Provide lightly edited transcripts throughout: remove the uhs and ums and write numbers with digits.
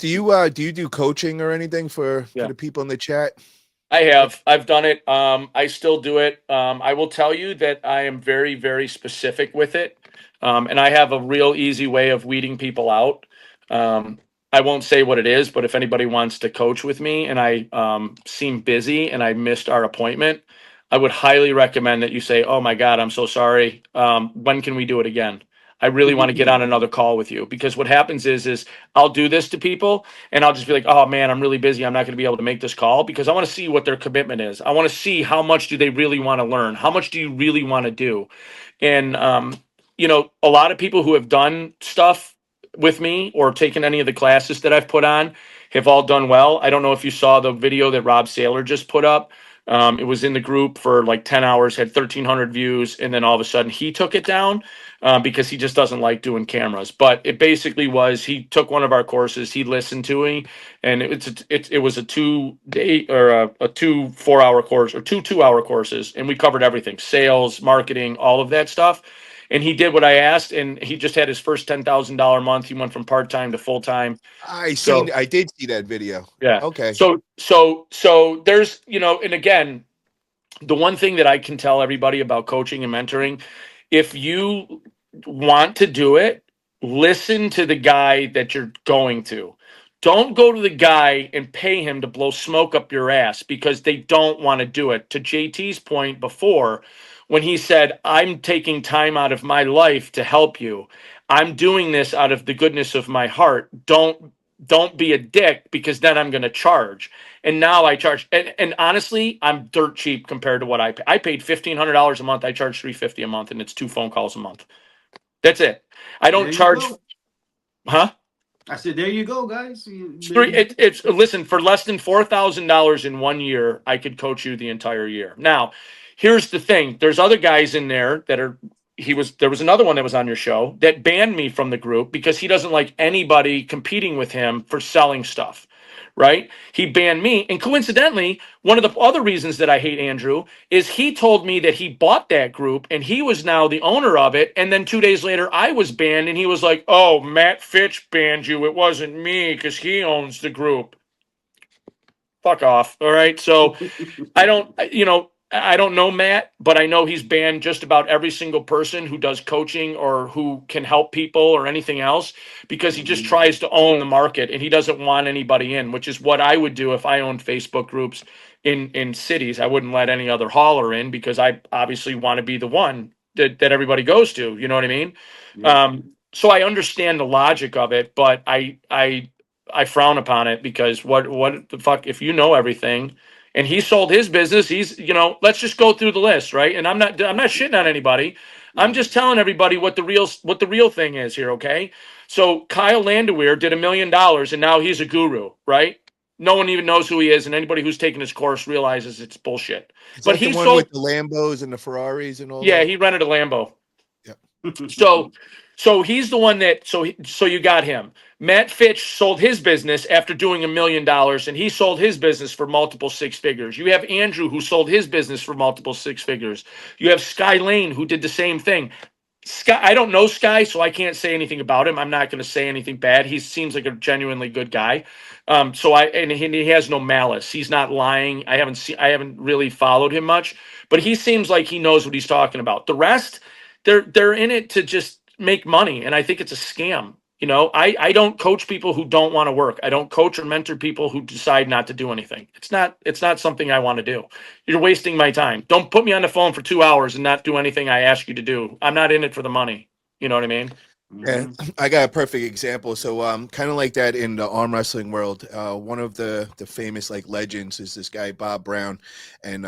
Do you do coaching or anything for Yeah. the people in the chat? I have. I've done it. I still do it. I will tell you that I am very, very specific with it. And I have a real easy way of weeding people out. Um, I won't say what it is, but if anybody wants to coach with me and I seem busy and I missed our appointment, I would highly recommend that you say, "Oh my God, I'm so sorry. When can we do it again? I really want to get on another call with you." Because what happens is I'll do this to people and I'll just be like, "Oh man, I'm really busy. I'm not going to be able to make this call," because I want to see what their commitment is. I want to see how much do they really want to learn? How much do you really want to do? And a lot of people who have done stuff with me or taken any of the classes that I've put on have all done well. I don't know if you saw the video that Rob Saylor just put up. It was in the group for like 10 hours, had 1,300 views, and then all of a sudden he took it down because he just doesn't like doing cameras. But it basically was he took one of our courses, he listened to me, and it was a 2 day or a 2 4 hour course or 2 2 hour courses, and we covered everything: sales, marketing, all of that stuff. And he did what I asked, and he just had his first $10,000 month. He went from part time to full time. So I did see that video. yeah. Okay. So there's, and again, the one thing that I can tell everybody about coaching and mentoring, if you want to do it, listen to the guy that you're going to. Don't go to the guy and pay him to blow smoke up your ass because they don't want to do it. To JT's point before, when he said, "I'm taking time out of my life to help you. I'm doing this out of the goodness of my heart. Don't be a dick because then I'm going to charge." And now I charge, and honestly, I'm dirt cheap compared to what I pay. I paid $1,500 a month. I charge $350 a month, and it's 2 phone calls a month. That's it. I There don't you charge, go. huh? I said, there you go, guys. It's listen, for less than $4,000 in 1 year, I could coach you the entire year. Now, here's the thing: there's other guys in there that are. There was another one that was on your show that banned me from the group because he doesn't like anybody competing with him for selling stuff. Right? He banned me. And coincidentally, one of the other reasons that I hate Andrew is he told me that he bought that group and he was now the owner of it. And then 2 days later, I was banned. And he was like, "Oh, Matt Fitch banned you. It wasn't me because he owns the group." Fuck off. All right. So I don't, I don't know Matt, but I know he's banned just about every single person who does coaching or who can help people or anything else because he just tries to own the market and he doesn't want anybody in, which is what I would do if I owned Facebook groups in cities. I wouldn't let any other hauler in because I obviously want to be the one that everybody goes to. You know what I mean? Yeah. So I understand the logic of it, but I frown upon it because what the fuck if you know everything and he sold his business, he's let's just go through the list, right? And I'm not shitting on anybody. I'm just telling everybody what the real thing is here, okay? So Kyle Landeweir did $1 million and now he's a guru, right? No one even knows who he is, and anybody who's taken his course realizes it's bullshit. Is But that the he one sold, with the Lambos and the Ferraris and all yeah, that? he rented a Lambo. Yeah. So so he's the one that so you got him. Matt Fitch sold his business after doing $1 million, and he sold his business for multiple six figures. You have Andrew who sold his business for multiple six figures. You have Sky Lane who did the same thing. Sky, I don't know Sky, so I can't say anything about him. I'm not going to say anything bad. He seems like a genuinely good guy. And he has no malice. He's not lying. I haven't really followed him much, but he seems like he knows what he's talking about. The rest, they're in it to just make money, and I think it's a scam. I don't coach people who don't want to work. I don't coach or mentor people who decide not to do anything. It's not something I want to do. You're wasting my time. Don't put me on the phone for 2 hours and not do anything I ask you to do. I'm not in it for the money. You know what I mean? Yeah, I got a perfect example. So, kind of like that in the arm wrestling world. One of the famous like legends is this guy Bob Brown, and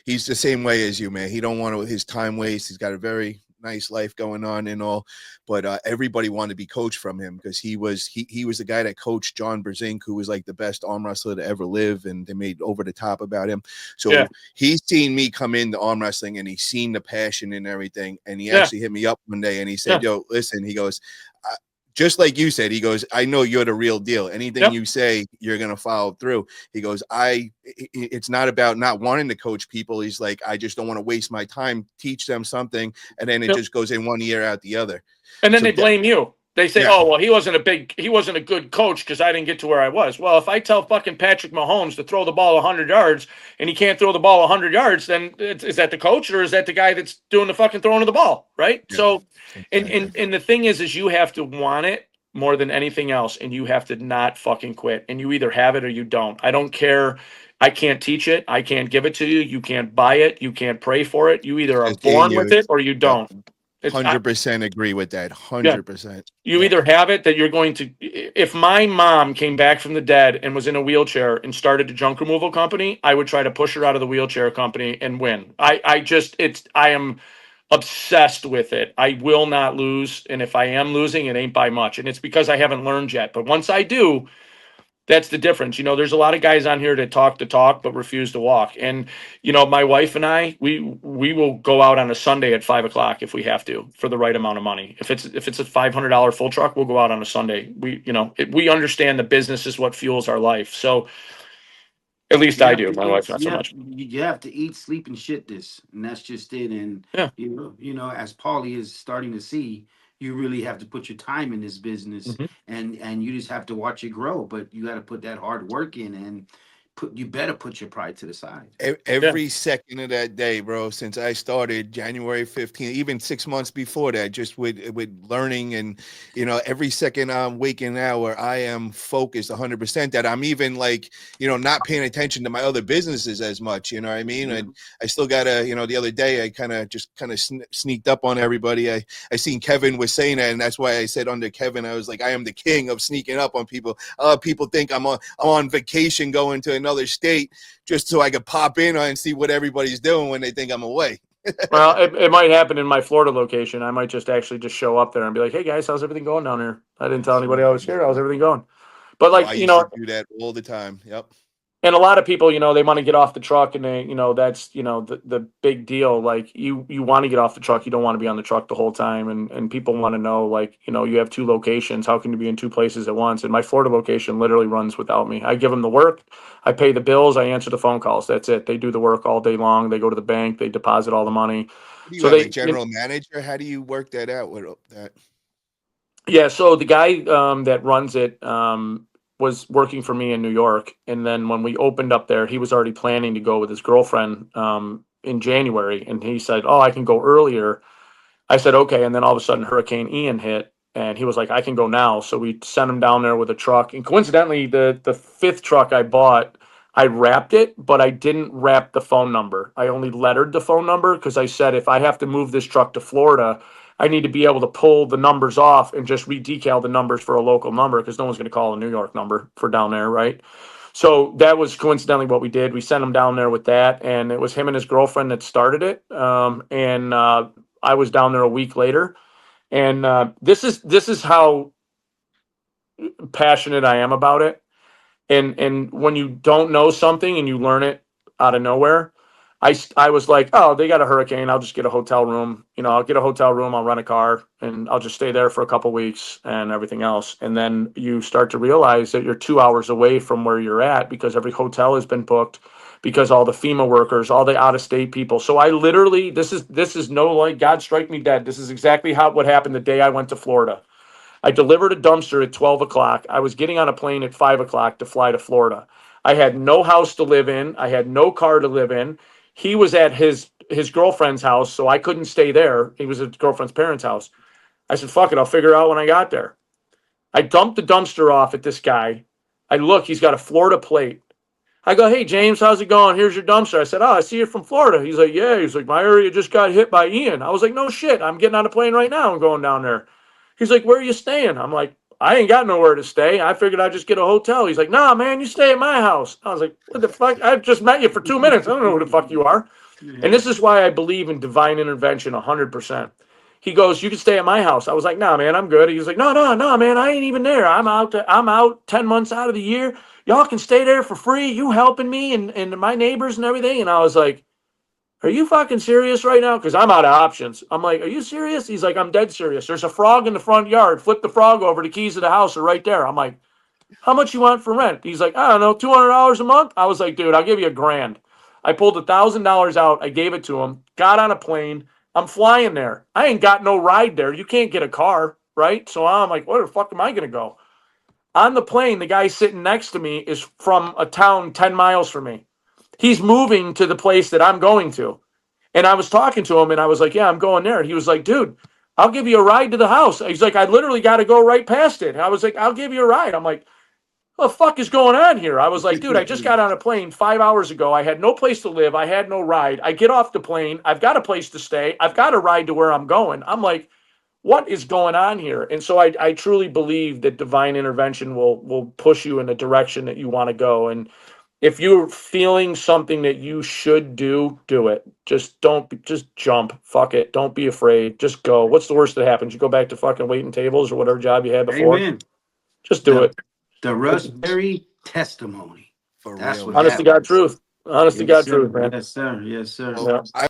he's the same way as you, man. He don't want his time waste. He's got a very nice life going on and all, but everybody wanted to be coached from him because he was the guy that coached John Brzezinski, who was like the best arm wrestler to ever live, and they made over the top about him. So Yeah. he's seen me come into arm wrestling and he's seen the passion and everything. And he Yeah. actually hit me up one day and he said, Yeah. "Yo, listen," he goes, just like you said, he goes, "I know you're the real deal. Anything Yep. you say, you're going to follow through." He goes, it's not about not wanting to coach people. He's like, "I just don't want to waste my time, teach them something. And then it Yep. just goes in one ear out the other." And then So they blame you. They say, Yeah. oh, well, he wasn't a good coach because I didn't get to where I was. Well, if I tell fucking Patrick Mahomes to throw the ball 100 yards and he can't throw the ball 100 yards, then is that the coach or is that the guy that's doing the fucking throwing of the ball, right? Yeah, So, exactly. and the thing is you have to want it more than anything else, and you have to not fucking quit. And you either have it or you don't. I don't care. I can't teach it. I can't give it to you. You can't buy it. You can't pray for it. You either are Just in born you. with it or you Yep. don't. It's 100% agree with that. yeah. 100%. You either have it that you're going to. If my mom came back from the dead and was in a wheelchair and started a junk removal company, I would try to push her out of the wheelchair company and win. I am obsessed with it. I will not lose, and if I am losing, it ain't by much, and it's because I haven't learned yet. But once I do, that's the difference. There's a lot of guys on here that talk the talk but refuse to walk. And my wife and I, we will go out on a Sunday at 5 o'clock if we have to for the right amount of money. If it's a $500 full truck, we'll go out on a Sunday. We understand the business is what fuels our life. So at least You I have do. to My eat. wife not so much. You have to eat, sleep, and shit this, and that's just it. And Yeah. as Paulie is starting to see, you really have to put your time in this business, Mhm. and you just have to watch it grow. But you got to put that hard work in, and you better put your pride to the side. Yeah. Every second of that day, bro, since I started January 15th, even 6 months before that, just with learning and, every second I'm waking hour, I am focused 100% that I'm even like, not paying attention to my other businesses as much, you know what I mean? And I still gotta, the other day, I kind of sneaked up on everybody. I seen Kevin was saying that, and that's why I said under Kevin, I was like, I am the king of sneaking up on people. People think I'm on vacation going to another state just so I could pop in and see what everybody's doing when they think I'm away. Well, it might happen in my Florida location. I might just show up there and be like, "Hey guys, how's everything going down here?" I didn't tell anybody I was here. How's everything going? But I used to do that all the time. Yep. and a lot of people, they want to get off the truck, and they, that's, the big deal. Like you want to get off the truck, you don't want to be on the truck the whole time, and people want to know, like, you have two locations. How can you be in two places at once? And my Florida location literally runs without me. I give them the work, I pay the bills, I answer the phone calls. That's it. They do the work all day long. They go to the bank, they deposit all the money. Do you So have a they, general manager? How do you work that out with that? yeah. So the guy that runs it was working for me in New York, and then when we opened up there, he was already planning to go with his girlfriend in January, and he said, "Oh, I can go earlier." I said, "Okay," and then all of a sudden, Hurricane Ian hit, and he was like, "I can go now." So we sent him down there with a truck, and coincidentally, the fifth truck I bought, I wrapped it, but I didn't wrap the phone number. I only lettered the phone number because I said if I have to move this truck to Florida, I need to be able to pull the numbers off and just redecal the numbers for a local number because no one's going to call a New York number for down there, right? So that was coincidentally what we did. We sent him down there with that, and it was him and his girlfriend that started it. And I was down there a week later, and this is how passionate I am about it. And when you don't know something and you learn it out of nowhere, I was like, oh, they got a hurricane, I'll just get a hotel room. I'll get a hotel room, I'll rent a car, and I'll just stay there for a couple weeks and everything else. And then you start to realize that you're 2 hours away from where you're at because every hotel has been booked, because all the FEMA workers, all the out of state people. So I literally, this is no, like, God strike me dead. This is exactly what happened the day I went to Florida. I delivered a dumpster at 12 o'clock. I was getting on a plane at 5 o'clock to fly to Florida. I had no house to live in. I had no car to live in. He was at his girlfriend's house, so I couldn't stay there. He was at his girlfriend's parents' house. I said, fuck it, I'll figure it out when I got there. I dumped the dumpster off at this guy. I look, he's got a Florida plate. I go, hey, James, how's it going? Here's your dumpster. I said, oh, I see you're from Florida. He's like, yeah. He's like, my area just got hit by Ian. I was like, no shit. I'm getting on a plane right now and going down there. He's like, where are you staying? I'm like, I ain't got nowhere to stay. I figured I'd just get a hotel. He's like, nah, man, you stay at my house. I was like, what the fuck? I just met you for 2 minutes. I don't know who the fuck you are. And this is why I believe in divine intervention 100%. He goes, you can stay at my house. I was like, nah, man, I'm good. He was like, no, no, no, man, I ain't even there. I'm out 10 months out of the year. Y'all can stay there for free. You helping me and my neighbors and everything. And I was like, are you fucking serious right now? Because I'm out of options. I'm like, are you serious? He's like, I'm dead serious. There's a frog in the front yard. Flip the frog over. The keys to the house are right there. I'm like, how much you want for rent? He's like, I don't know, $200 a month. I was like, dude, I'll give you $1,000. I pulled $1,000 out. I gave it to him. Got on a plane. I'm flying there. I ain't got no ride there. You can't get a car. right? So I'm like, where the fuck am I going to go? On the plane, the guy sitting next to me is from a town 10 miles from me. He's moving to the place that I'm going to. And I was talking to him and I was like, yeah, I'm going there. And he was like, dude, I'll give you a ride to the house. He's like, I literally got to go right past it. And I was like, I'll give you a ride. I'm like, what the fuck is going on here? I was like, dude, I just got on a plane 5 hours ago. I had no place to live. I had no ride. I get off the plane. I've got a place to stay. I've got a ride to where I'm going. I'm like, what is going on here? And so I truly believe that divine intervention will push you in the direction that you want to go. And if you're feeling something that you should do, do it. Just jump. Fuck it. Don't be afraid. Just go. What's the worst that happens? You go back to fucking waiting tables or whatever job you had before. Amen. Just do it. The Russ Burry testimony. For That's real. what Honest to that God was. truth. Honest to Yes, God sir. truth, man. Yes, sir. Yes, sir. Yeah. I